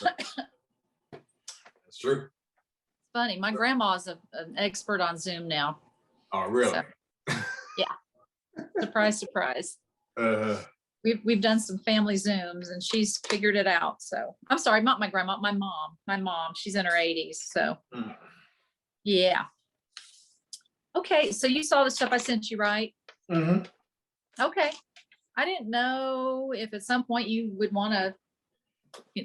That's true. Funny. My grandma's an expert on Zoom now. Oh, really? So, yeah. Surprise, surprise. We've done some family Zooms and she's figured it out. So I'm sorry, not my grandma, my mom, she's in her 80s. So yeah. Okay. So you saw the stuff I sent you, right? Mm-hmm. Okay. I didn't know if at some point you would want to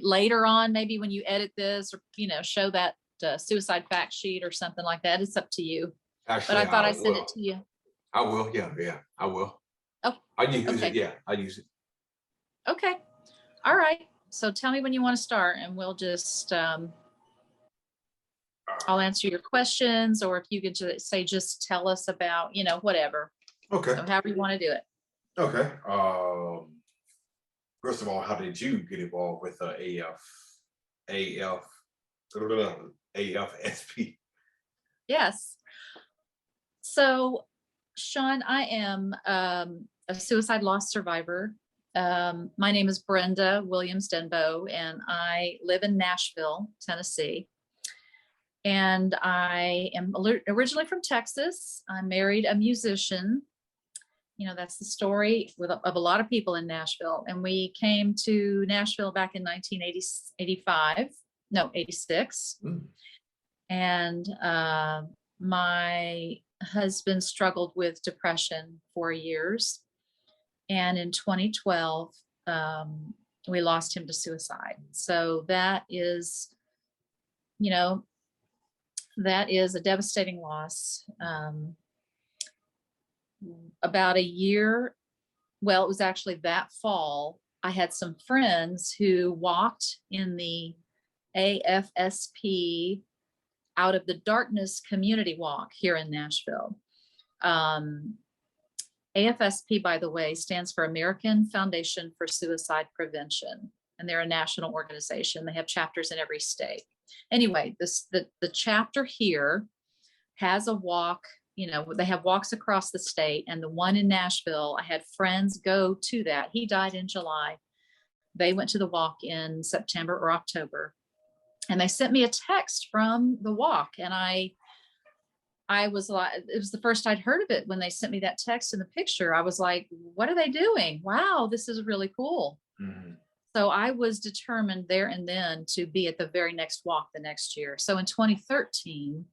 later on, maybe when you edit this or, show that suicide fact sheet or something like that. It's up to you. Actually, but I thought I'd send it to you. I will. Yeah, I will. Oh, I use it. Yeah, I use it. Okay. All right. So tell me when you want to start and we'll just, I'll answer your questions, or if you could just tell us about, whatever. Okay. So however you want to do it. Okay. First of all, how did you get involved with AFSP? Yes. So, Sean, I am a suicide loss survivor. My name is Brenda Williams-Denbo, and I live in Nashville, Tennessee. And I am originally from Texas. I married a musician. That's the story of a lot of people in Nashville. And we came to Nashville back in 86. And my husband struggled with depression for years. And in 2012, we lost him to suicide. So that is a devastating loss. About a year, well, it was actually that fall, I had some friends who walked in the AFSP Out of the Darkness community walk here in Nashville. AFSP, by the way, stands for American Foundation for Suicide Prevention, and they're a national organization. They have chapters in every state. Anyway, the chapter here has a walk. They have walks across the state, and the one in Nashville, I had friends go to that. He died in July. They went to the walk in September or October, and they sent me a text from the walk, and I was like, it was the first I'd heard of it when they sent me that text and the picture. I was like, what are they doing? Wow, this is really cool. Mm-hmm. So I was determined there and then to be at the very next walk the next year. So in 2013,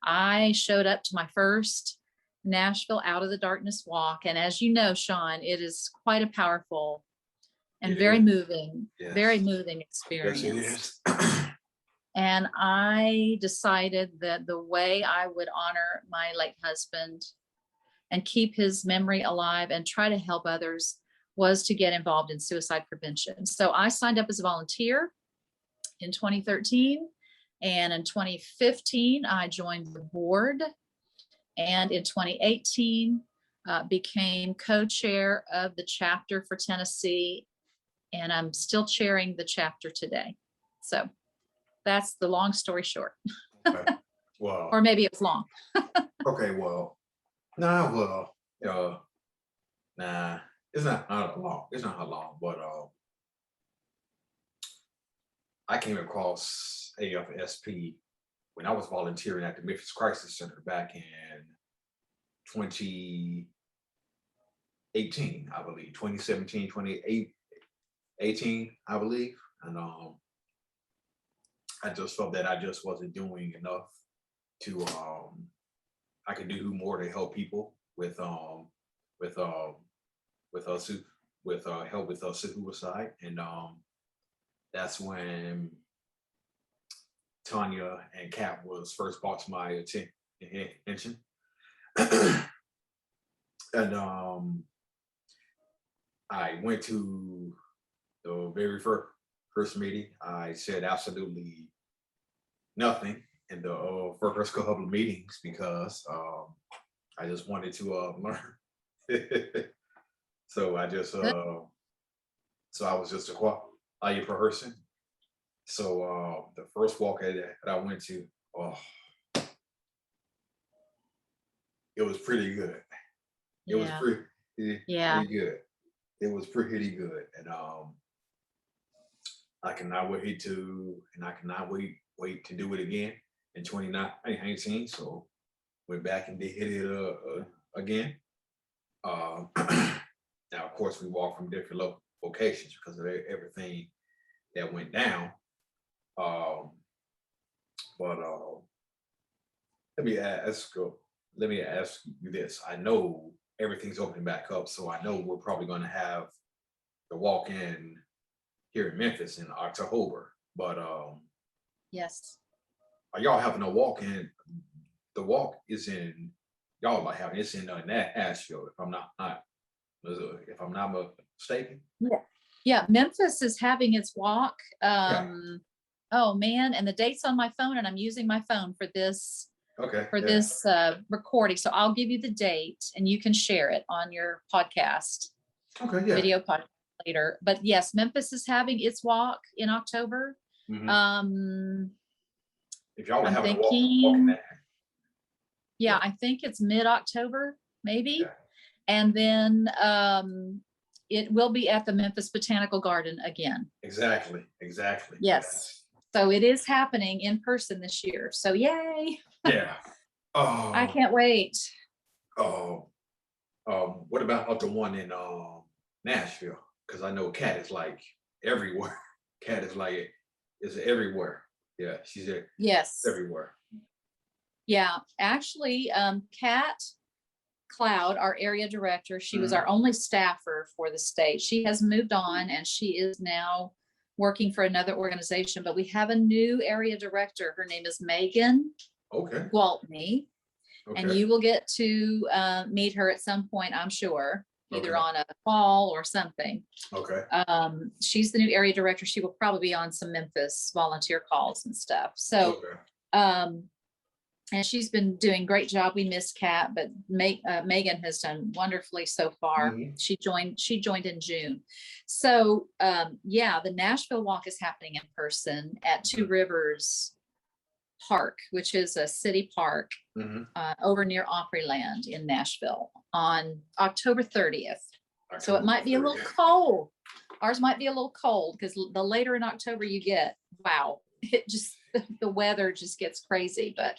I showed up to my first Nashville Out of the Darkness walk. And as you know, Sean, it is quite a powerful and very moving experience. Yes, it is. And I decided that the way I would honor my late husband and keep his memory alive and try to help others was to get involved in suicide prevention. So I signed up as a volunteer in 2013. And in 2015, I joined the board. And in 2018, became co-chair of the chapter for Tennessee. And I'm still chairing the chapter today. So that's the long story short. Okay. Well, or maybe it's long. Okay, well, nah, it's not long. It's not how long, but I came across AFSP when I was volunteering at the Memphis Crisis Center back in 2018, I believe, 2017, 2018, I believe. And I just felt that I just wasn't doing enough to, I could do more to help people with help with suicide. And that's when Tanya and Cap was first brought to my attention. And I went to the very first meeting. I said absolutely nothing in the first couple of meetings because I just wanted to learn. So I just so I was just a quiet person. So the first walk that I went to, it was pretty good. It was pretty good. It was pretty good. And I cannot wait to do it again in 2019. So went back and did it again. Now, of course, we walk from different locations because of everything that went down. But let me ask you this. I know everything's opening back up, so I know we're probably going to have the walk-in here in Memphis in October. But Yes. are y'all having a walk-in? The walk is in y'all are having it's in Nashville, if I'm not mistaken. Yeah, Memphis is having its walk. Yeah. Oh man, and the date's on my phone, and I'm using my phone for this Okay. this recording. So I'll give you the date, and you can share it on your podcast, Okay. Yeah. video podcast later. But yes, Memphis is having its walk in October. Mhm. If y'all are I'm having thinking, a walk that. Yeah, I think it's mid-October, maybe. Yeah. And then it will be at the Memphis Botanical Garden again. Exactly. Yes. So it is happening in person this year. So yay. Yeah. I can't wait. What about the one in Nashville? Because I know Kat is like everywhere. Kat is everywhere. Yeah, she's there. Yes. Everywhere. Yeah, actually, Kat Cloud, our area director, she was our only staffer for the state. She has moved on, and she is now working for another organization, but we have a new area director. Her name is Megan Gwaltney, and you will get to meet her at some point, I'm sure, either on a call or something. Okay. She's the new area director. She will probably be on some Memphis volunteer calls and stuff. So, and she's been doing a great job. We miss Kat, but Megan has done wonderfully so far. Mhm. She joined in June. So yeah, the Nashville Walk is happening in person at Two Rivers Park, which is a city park over near Opryland in Nashville on October 30th. So it might be a little cold. Ours might be a little cold because the later in October you get, wow, it just, the weather just gets crazy, but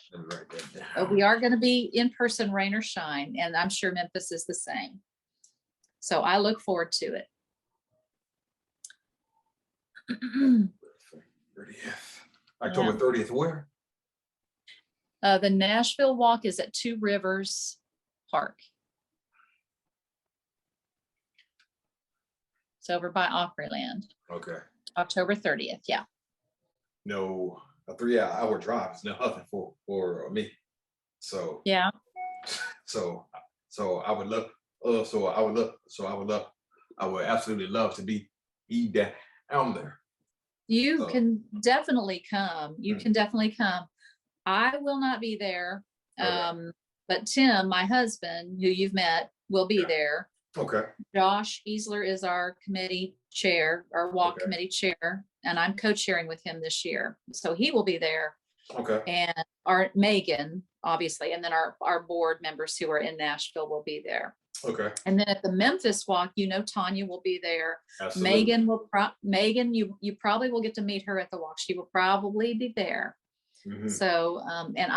we are going to be in person, rain or shine. And I'm sure Memphis is the same. So I look forward to it. 30th. October 30th, where? The Nashville Walk is at Two Rivers Park. It's over by Opryland. Okay. October 30th. Yeah. No, a 3-hour drive is nothing for me. So yeah. So I would love. I would absolutely love to be down there. You can definitely come. You can definitely come. I will not be there. But Tim, my husband, who you've met, will be there. Okay. Josh Easler is our committee chair, our walk committee chair, and I'm co-chairing with him this year. So he will be there. Okay. And our Megan, obviously, and then our board members who are in Nashville will be there. Okay. And then at the Memphis Walk, Tanya will be there. Absolutely. Megan, you probably will get to meet her at the walk. She will probably be there. So, and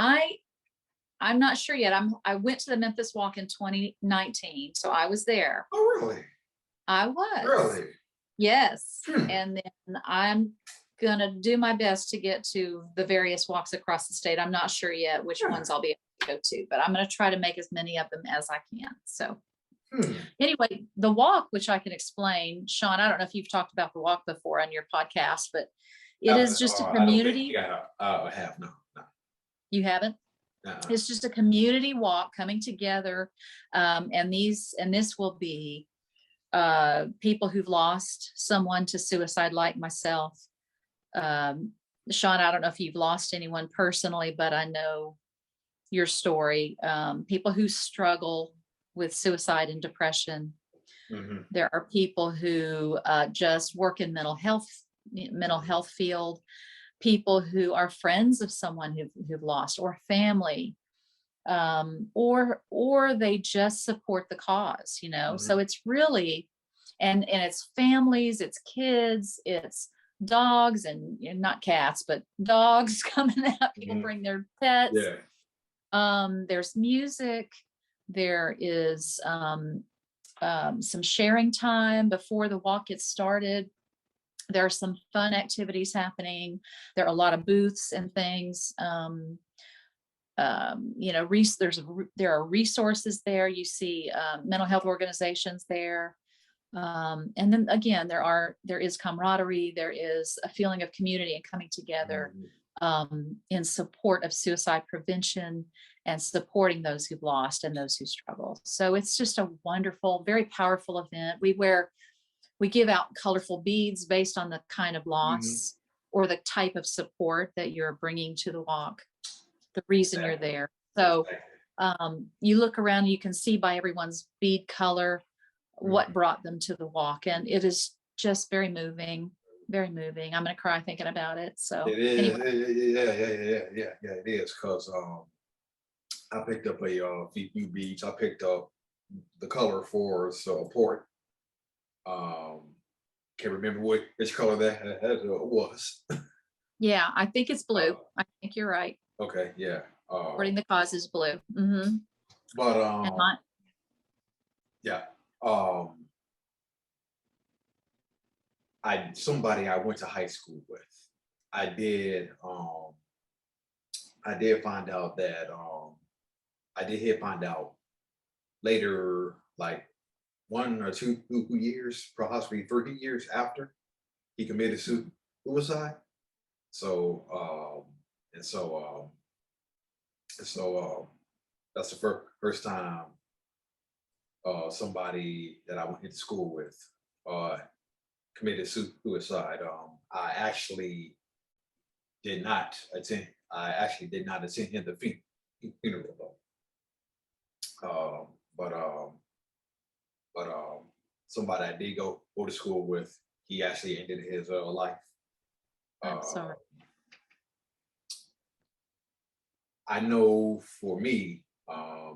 I'm not sure yet. I went to the Memphis Walk in 2019, so I was there. Oh, really? I was. Really? Yes. And then I'm gonna do my best to get to the various walks across the state. I'm not sure yet which ones I'll be able to go to, but I'm gonna try to make as many of them as I can. So anyway, the walk, which I can explain, Sean, I don't know if you've talked about the walk before on your podcast, but it is just a community. I have no. You haven't? It's just a community walk coming together. And this will be people who've lost someone to suicide, like myself. Sean, I don't know if you've lost anyone personally, but I know your story. People who struggle with suicide and depression. There are people who just work in mental health field, people who are friends of someone who've lost, or family, or they just support the cause, So it's really, and it's families, it's kids, it's dogs and not cats, but dogs coming out. People Mhm. bring their pets. Yeah. There's music. There is some sharing time before the walk gets started. There are some fun activities happening. There are a lot of booths and things. There are resources there. You see mental health organizations there. And then again, there is camaraderie. There is a feeling of community and coming together in support of suicide prevention and supporting those who've lost and those who struggle. So it's just a wonderful, very powerful event. We give out colorful beads based on the kind of Mhm. loss or the type of support that you're bringing to the walk, the reason you're Exactly. there. So Exactly. you look around, you can see by everyone's bead color what Mhm. brought them to the walk. And it is just very moving, very moving. I'm going to cry thinking about it. So It is. anyway, Yeah. It is because I picked up a few beads. I picked up the color for support. Um, can't remember which color that was. yeah, I think it's Uh, blue. I think you're right. okay, yeah. Supporting the cause is blue. But And my, yeah. Um, somebody I went to high school with. I did I did find out that find out later, like 1 or 2 years, possibly 3 years after he committed suicide. So and so so that's the first time somebody that I went into school with uh committed suicide. I actually did not attend the funeral though. But somebody I did go to school with, he actually ended his life. I'm Uh, sorry. I know for me, I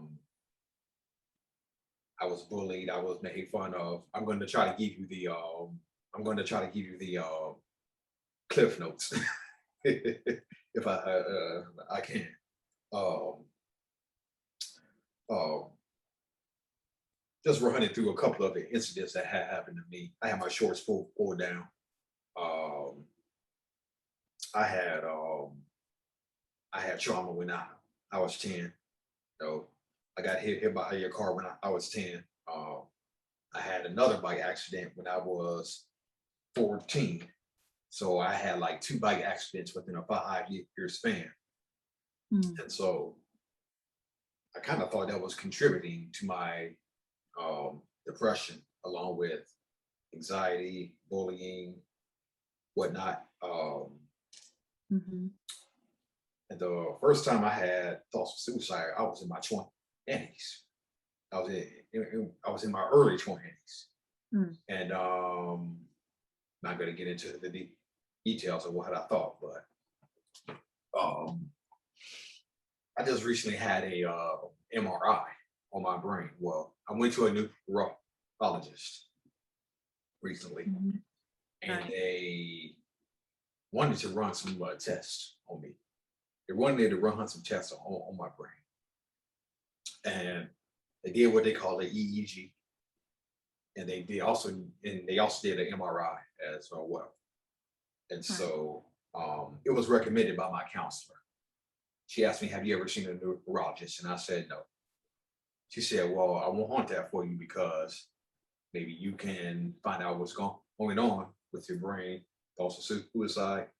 was bullied. I was made fun of. I'm going to try to give you the cliff notes if I can. Um, uh, just running through a couple of the incidents that had happened to me. I had my shorts pulled down. Um, I had I had trauma when I was 10. So I got hit by a car when I was 10. I had another bike accident when I was 14. So I had like two bike accidents within a 5 year span. Mm, And so I kind of thought that was contributing to my depression, along with anxiety, bullying, whatnot. mhm. And the first time I had thoughts of suicide, I was in my 20s. I was in my early 20s, Mm, and not going to get into the details of what I thought, but um, I just recently had a MRI on my brain. Well, I went to a neurologist recently, mhm. and Right. they wanted to run some tests on me. They wanted to run some tests on my brain, and they did what they call the EEG, and they also did an MRI as well. And Right. so it was recommended by my counselor. She asked me, "Have you ever seen a neurologist?" And I said no. She said, "Well, I won't haunt that for you because maybe you can find out what's going on with your brain, thoughts of suicide."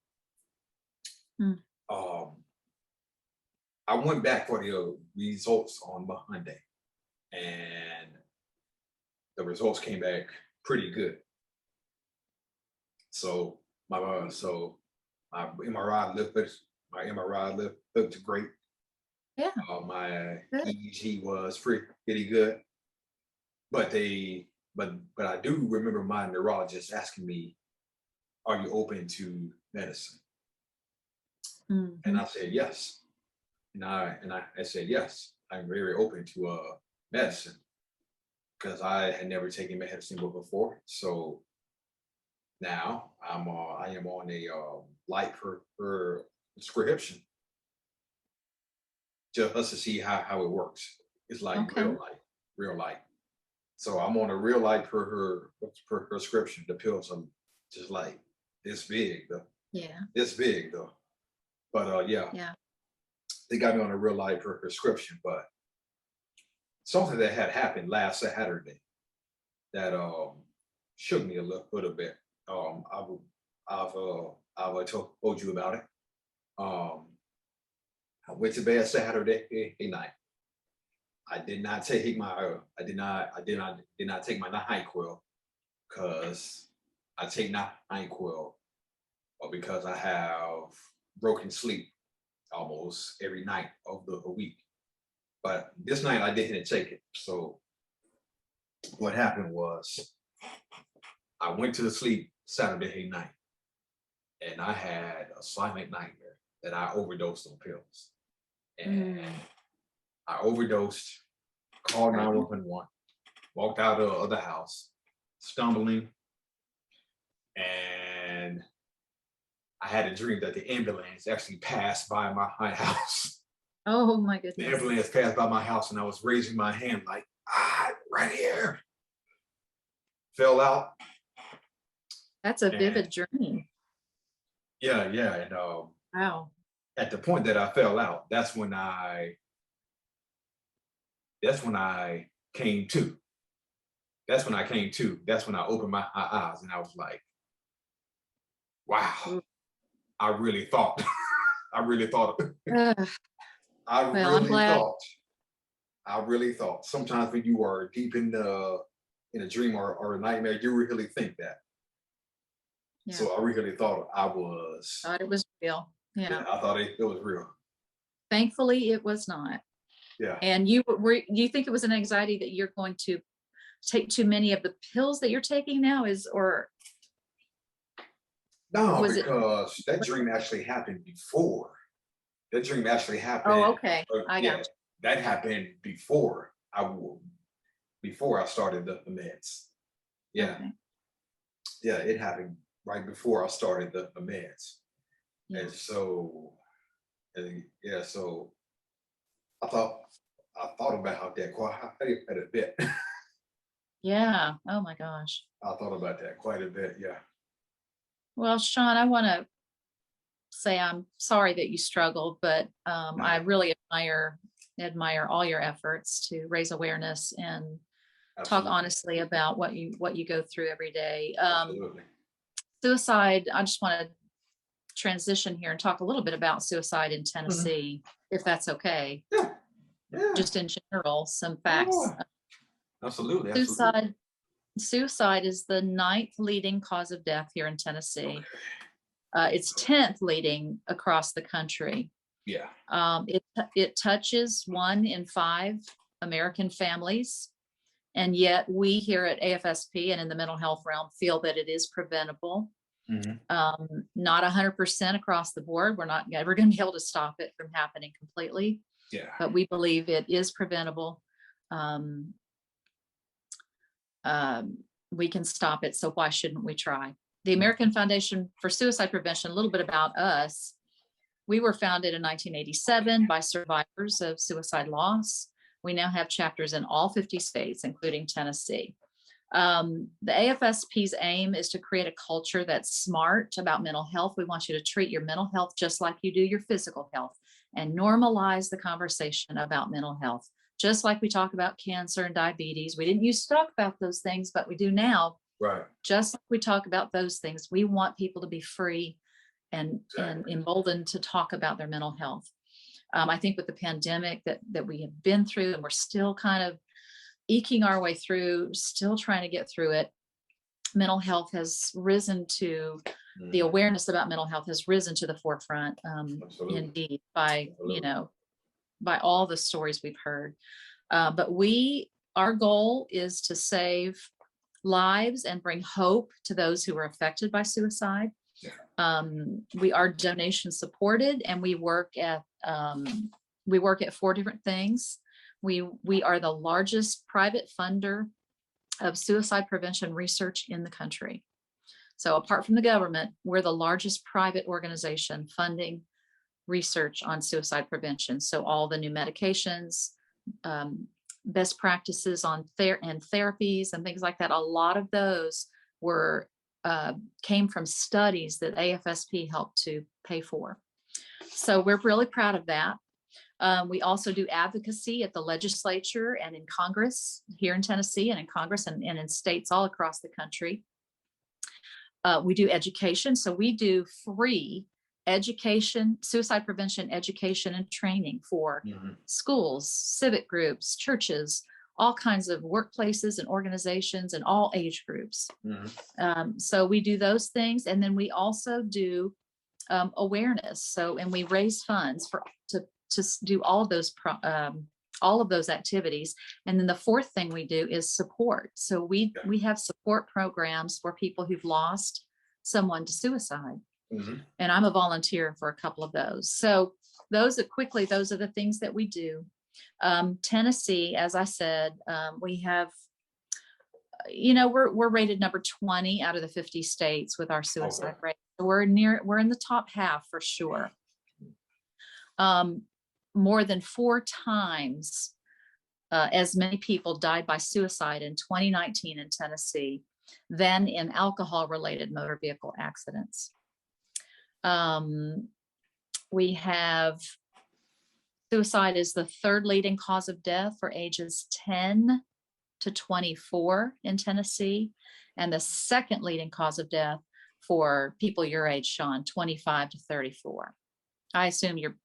Mm, Um, I went back for the results on Monday, and the results came back pretty good. So my MRI looked great. yeah. My Good. EEG was pretty good, but I do remember my neurologist asking me, "Are you open to medicine?" And Mhm. I said yes. I said yes. I'm very open to medicine because I had never taken medicine before. So Now I am on a light per prescription just to see how it works. It's like Okay. real light. So I'm on a real light per prescription. The pills are just like this big, though. Yeah. This big though. But yeah, Yeah. they got me on a real light per prescription. But something that had happened last Saturday that shook me a little bit. I've told you about it. Um, I went to bed Saturday night. I did not take my did not take my NyQuil because I take NyQuil because I have broken sleep almost every night of the week. But this night I didn't take it. So what happened was I went to sleep Saturday night and I had a silent nightmare that I overdosed on pills. And Mm, I overdosed, called right. 911, walked out of the house, stumbling, and I had a dream that the ambulance actually passed by my house. Oh my The goodness. ambulance passed by my house and I was raising my hand like, right here. Fell out. That's a And vivid dream. yeah. And Wow. at the point that I fell out, that's when I came to. That's when I came to. That's when I opened my eyes and I was like, wow, Ooh. I really thought, I really thought, Ugh. I Well, I'm really glad. thought, I really thought. Sometimes when you are deep in a dream or a nightmare, you really think that. Yeah. So I really thought I was, Thought it was real. yeah, Yeah. I thought it was real. Thankfully, it was not. Yeah. And you think it was an anxiety that you're going to take too many of the pills that you're taking now or No, was it? because that dream actually happened before. That dream actually Oh, happened. okay. I Yeah, got that happened before I started the meds. you. Yeah, Okay. yeah, it happened right before I started the meds, Yeah. and so yeah, so I thought I thought about that quite a bit. Yeah. Oh my gosh. I thought about that quite a bit. Yeah. Well, Sean, I want to say I'm sorry that you struggled, but I No, really admire all your efforts to raise awareness and talk absolutely, honestly about what you go through every day. absolutely. Suicide. I just want to transition here and talk a little bit about suicide in Mhm. Tennessee, if that's okay. Yeah, yeah. Just in general, some facts. Oh, absolutely, absolutely. Suicide. Suicide is the ninth leading cause of death here in Okay. Tennessee. It's 10th leading across the country. Yeah. It touches 1 in 5 American families, and yet we here at AFSP and in the mental health realm feel that it is preventable. Mhm. Not 100% across the board. We're not ever going to be able to stop it from happening completely, Yeah. but we believe it is preventable. Um, um, we can stop it, so why shouldn't we try? The Mhm. American Foundation for Suicide Prevention, a little bit about us. We were founded in 1987 by survivors of suicide loss. We now have chapters in all 50 states, including Tennessee. The AFSP's aim is to create a culture that's smart about mental health. We want you to treat your mental health just like you do your physical health and normalize the conversation about mental health. Just like we talk about cancer and diabetes. We didn't used to talk about those things, but we do now. Right. Just like we talk about those things, we want people to be free and Exactly. emboldened to talk about their mental health. I think with the pandemic that we have been through, and we're still kind of eking our way through, still trying to get through it, mental health has risen to the Mhm. awareness about mental health has risen to the forefront, Absolutely. indeed, by Absolutely. by all the stories we've heard. But our goal is to save lives and bring hope to those who are affected by suicide. Yeah. We are donation supported, and we work at 4 different things. We are the largest private funder of suicide prevention research in the country. So apart from the government, we're the largest private organization funding research on suicide prevention. So all the new medications, best practices on and therapies and things like that, a lot of those were came from studies that AFSP helped to pay for. So we're really proud of that. We also do advocacy at the legislature and in Congress here in Tennessee, and in Congress and in states all across the country. We do education. So we do free education, suicide prevention, education and training for schools, civic groups, churches, all kinds of workplaces and organizations and all age groups. So we do those things. And then we also do awareness. So, and we raise funds to do all of those activities. And then the fourth thing we do is support. So we have support programs for people who've lost someone to suicide. And I'm a volunteer for a couple of those. So those are the things that we do. Tennessee, as I said, we have, we're rated number 20 out of the 50 states with our suicide rate. So we're in the top half for sure. More than 4 times as many people died by suicide in 2019 in Tennessee than in alcohol-related motor vehicle accidents. We have suicide is the 3rd leading cause of death for ages 10 to 24 in Tennessee, and the 2nd leading cause of death for people your age, Sean, 25 to 34. I assume you're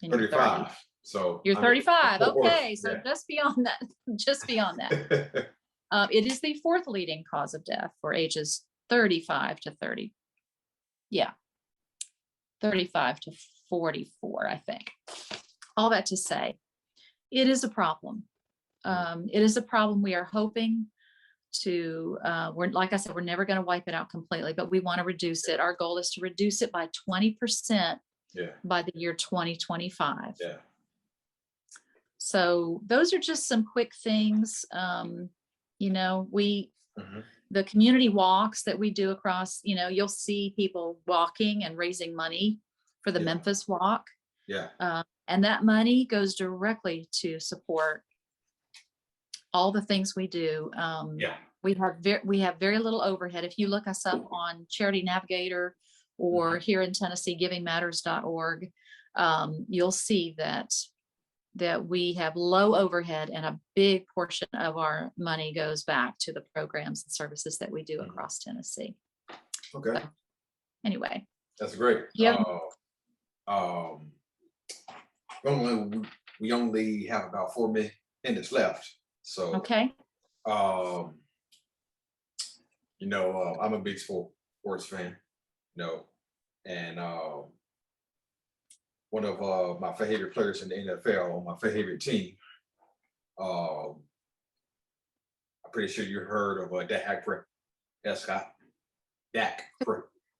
in your 35. 30s. So You're 35. Okay, so yeah. just beyond that. It is the 4th leading cause of death for ages 35 to 30. Yeah, 35 to 44, I think. All that to say, it is a problem. It is a problem. We are hoping to, like I said, we're never going to wipe it out completely, but we want to reduce it. Our goal is to reduce it by 20% by the year 2025. Yeah. So those are just some quick things. The community walks that we do across, you'll see people walking and raising money for the Memphis Walk. Yeah. And that money goes directly to support all the things we do. We have very little overhead. If you look us up on Charity Navigator or here in Tennessee, givingmatters.org, you'll see that we have low overhead and a big portion of our money goes back to the programs and services that we do across Tennessee. Okay. So, anyway. That's great. Yeah. We only have about 4 minutes left. So, okay. I'm a big sports fan, and one of my favorite players in the NFL on my favorite team. I'm pretty sure you heard of Dak Prescott. Dak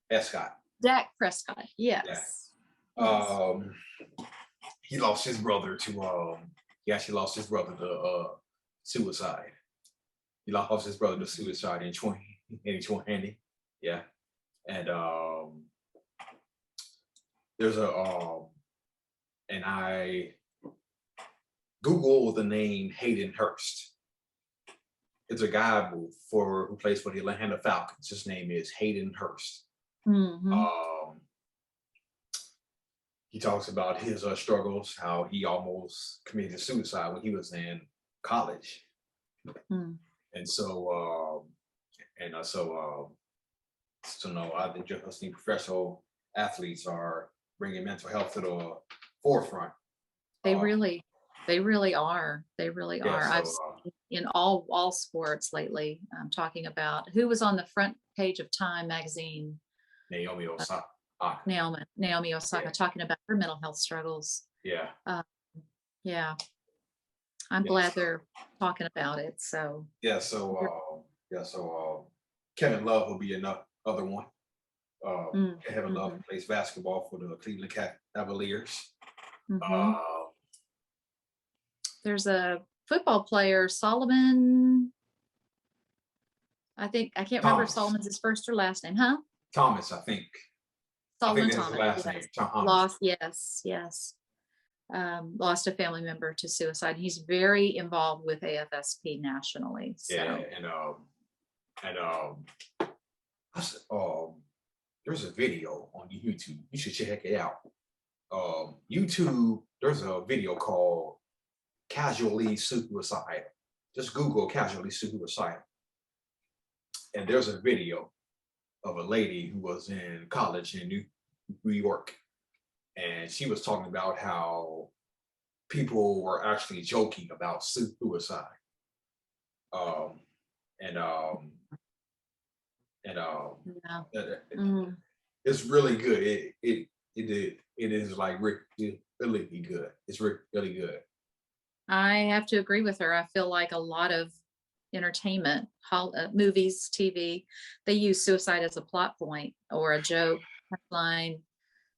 Prescott. Dak Prescott. Yes. Yeah. He lost his brother to he actually lost his brother to suicide. He lost his brother to suicide in 2020. Yeah. And there's and I Google the name Hayden Hurst. It's a guy who plays for the Atlanta Falcons. His name is Hayden Hurst. He talks about his struggles, how he almost committed suicide when he was in college. And so, I think just professional athletes are bringing mental health to the forefront. They really are. They really are. I've seen in all sports lately. I'm talking about who was on the front page of Time magazine. Naomi Osaka. Naomi Osaka talking about her mental health struggles. Yeah. I'm glad they're talking about it. So. Kevin Love will be another one. Kevin Love plays basketball for the Cleveland Cavaliers. There's a football player, Solomon. I think, I can't remember if Thomas. Solomon's his first or last name, huh? Thomas, I think. I Solomon think that's his Thomas, last name. yes. Thomas. Lost, yes, yes. Lost a family member to suicide. He's very involved with AFSP nationally, Yeah, so. and I said, there's a video on YouTube. You should check it out. YouTube, there's a video called Casually Suicide. Just Google Casually Suicide. And there's a video of a lady who was in college in New York. And she was talking about how people were actually joking about suicide. And Yeah. uh, it's really good. It is like really good. It's really good. I have to agree with her. I feel like a lot of entertainment, movies, TV, they use suicide as a plot point or a joke line.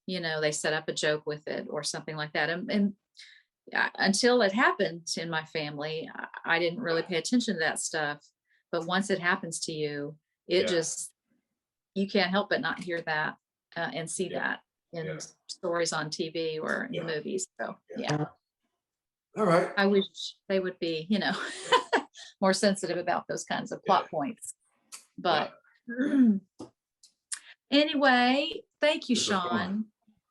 You know, they set up a joke with it or something like that. And until it happened in my family, I didn't really pay attention to that stuff. But once it happens to you, it just, you can't help but not hear that and see that in stories on TV or in movies. So, yeah. All right. I wish they would be, you know, more sensitive about those kinds of plot points. But anyway, thank you, Sean,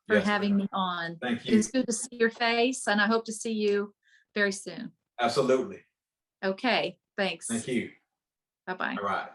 for having me on. Thank you. It's good to see your face, and I hope to see you very soon. Absolutely. Okay, thanks. Thank you. Bye-bye. All right.